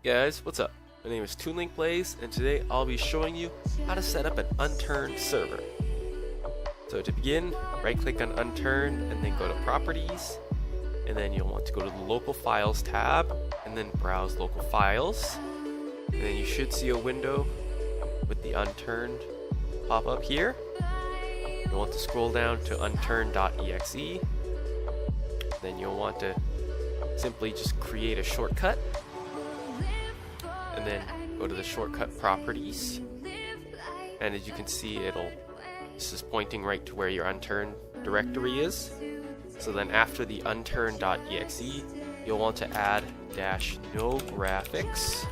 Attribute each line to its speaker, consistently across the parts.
Speaker 1: Guys, what's up? My name is ToonLinkPlays, and today I'll be showing you how to set up an Unturned server. So to begin, right-click on Unturned, and then go to Properties, and then you'll want to go to the Local Files tab, and then browse Local Files, and then you should see a window with the Unturned pop up here. You'll want to scroll down to unturned.exe, then you'll want to simply just create a shortcut, and then go to the shortcut properties, and as you can see, this is pointing right to where your unturned directory is. So then after the unturned.exe, you'll want to add -no graphics,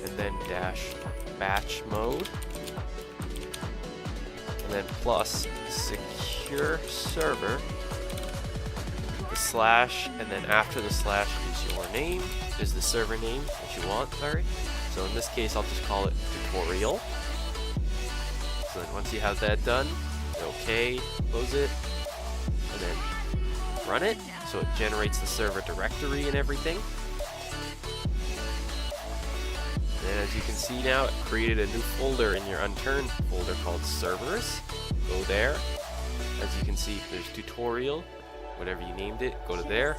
Speaker 1: and then -batch mode, and then plus secure server, the slash, and then after the slash is your name, is the server name that you want, sorry. So in this case, I'll just call it tutorial. So then once you have that done, OK, close it, and then run it, so it generates the server directory and everything. And as you can see now, it created a new folder in your Unturned folder called servers. Go there. As you can see, there's tutorial, whatever you named it, go to there.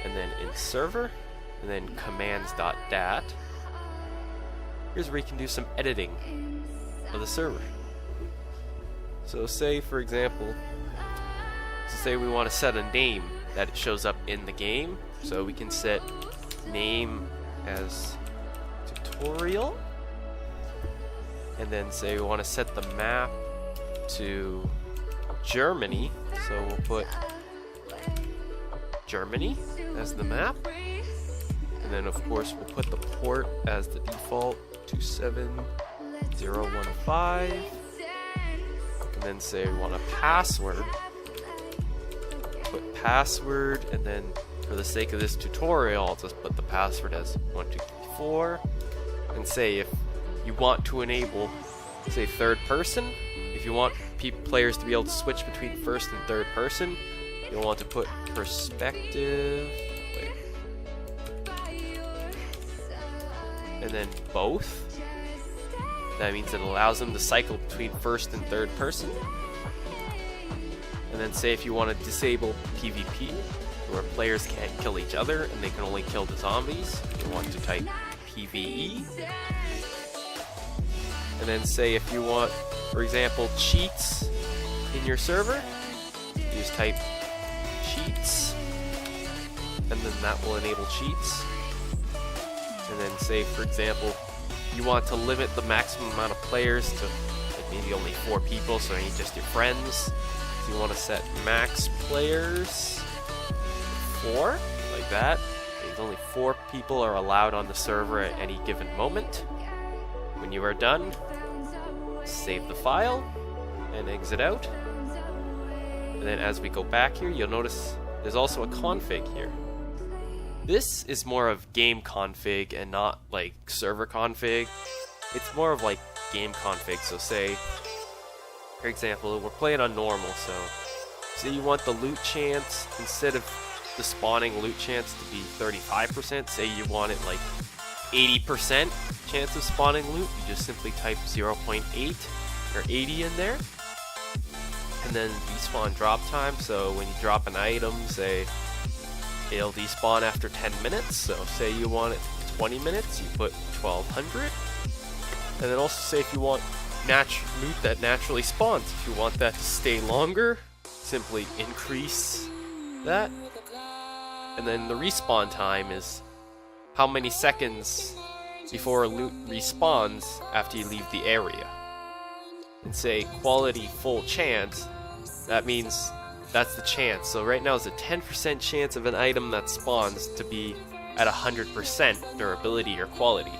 Speaker 1: And then in server, and then commands.dat. Here's where you can do some editing of the server. So say, for example, say we want to set a name that it shows up in the game. So we can set name as tutorial, and then say we want to set the map to Germany, so we'll put Germany as the map, and then of course we'll put the port as the default 27015, and then say we want a password, put password, and then for the sake of this tutorial I'll just put the password as 1234, and say if you want to enable, say, third person, if you want players to be able to switch between first and third person, you'll want to put perspective, and then both. That means it allows them to cycle between first and third person. And then say if you want to disable PvP, where players can't kill each other and they can only kill the zombies, you want to type PvE. And then say if you want, for example, cheats in your server, you just type cheats, and then that will enable cheats. And then say, for example, you want to limit the maximum amount of players to like maybe only 4 people, so you need just your friends. So you want to set max players 4, like that. Means only 4 people are allowed on the server at any given moment. When you are done, save the file and exit out. And then as we go back here, you'll notice there's also a config here. This is more of game config and not like server config. It's more of like game config. So say, for example, we're playing on normal, so say you want the loot chance, instead of the spawning loot chance to be 35%, say you want it like 80% chance of spawning loot, you just simply type 0.8 or 80 in there. And then despawn drop time, so when you drop an item, say it'll despawn after 10 minutes, so say you want it 20 minutes, you put 1200. And then also say if you want loot that naturally spawns, if you want that to stay longer, simply increase that. And then the respawn time is how many seconds before a loot respawns after you leave the area. And say quality full chance, that means that's the chance. So right now it's a 10% chance of an item that spawns to be at 100% durability or quality.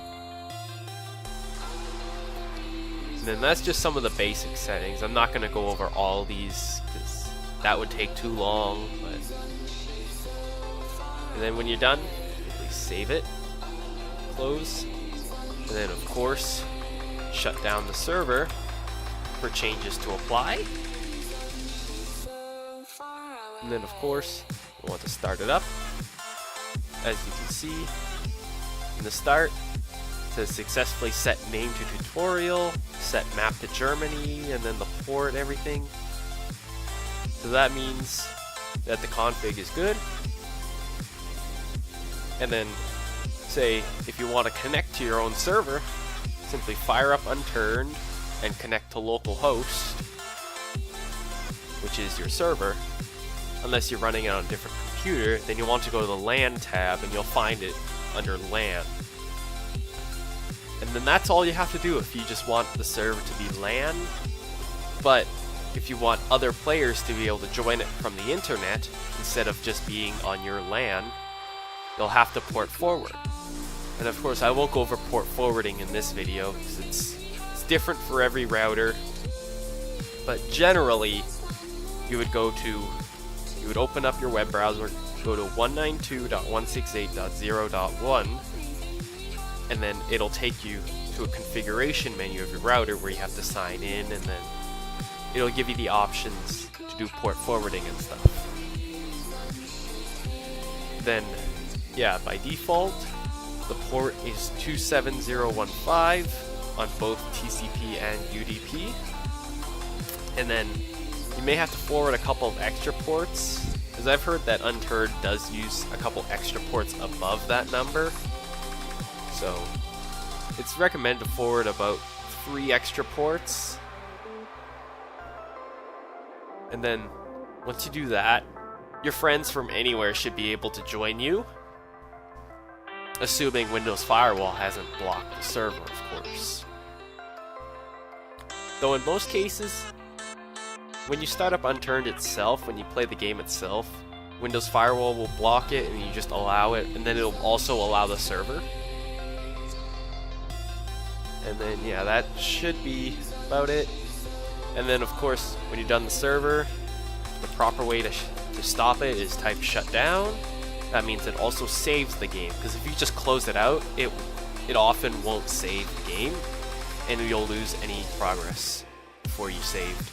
Speaker 1: And then that's just some of the basic settings. I'm not going to go over all these because that would take too long. And then when you're done, simply save it, close, and then of course shut down the server for changes to apply. And then of course, you want to start it up. As you can see, the start. It says successfully set name to tutorial, set map to Germany, and then the port and everything. So that means that the config is good. And then say if you want to connect to your own server, simply fire up Unturned and connect to localhost, which is your server. Unless you're running it on a different computer, then you'll want to go to the LAN tab and you'll find it under LAN. And then that's all you have to do if you just want the server to be LAN. But if you want other players to be able to join it from the internet instead of just being on your LAN, you'll have to port forward. And of course I won't go over port forwarding in this video because it's different for every router. But generally you would open up your web browser, go to 192.168.0.1, and then it'll take you to a configuration menu of your router where you have to sign in, and then it'll give you the options to do port forwarding and stuff. Then, yeah, by default, the port is 27015 on both TCP and UDP. And then you may have to forward a couple of extra ports, because I've heard that Unturned does use a couple extra ports above that number. So it's recommended to forward about 3 extra ports. And then once you do that, your friends from anywhere should be able to join you, assuming Windows Firewall hasn't blocked the server, of course. Though in most cases, when you start up Unturned itself, when you play the game itself, Windows Firewall will block it and you just allow it, and then it'll also allow the server. And then yeah, that should be about it. And then of course, when you're done the server, the proper way to stop it is type shutdown. That means it also saves the game, because if you just close it out, it often won't save the game, and you'll lose any progress before you saved.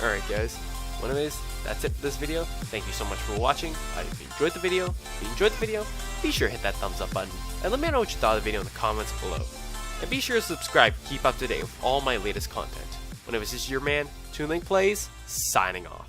Speaker 1: Alright guys, well anyways, that's it for this video. Thank you so much for watching. I hope you enjoyed the video. If you enjoyed the video, be sure to hit that thumbs up button, and let me know what you thought of the video in the comments below. And be sure to subscribe to keep up to date with all my latest content. Whenever this is your man, ToonLinkPlays, signing off.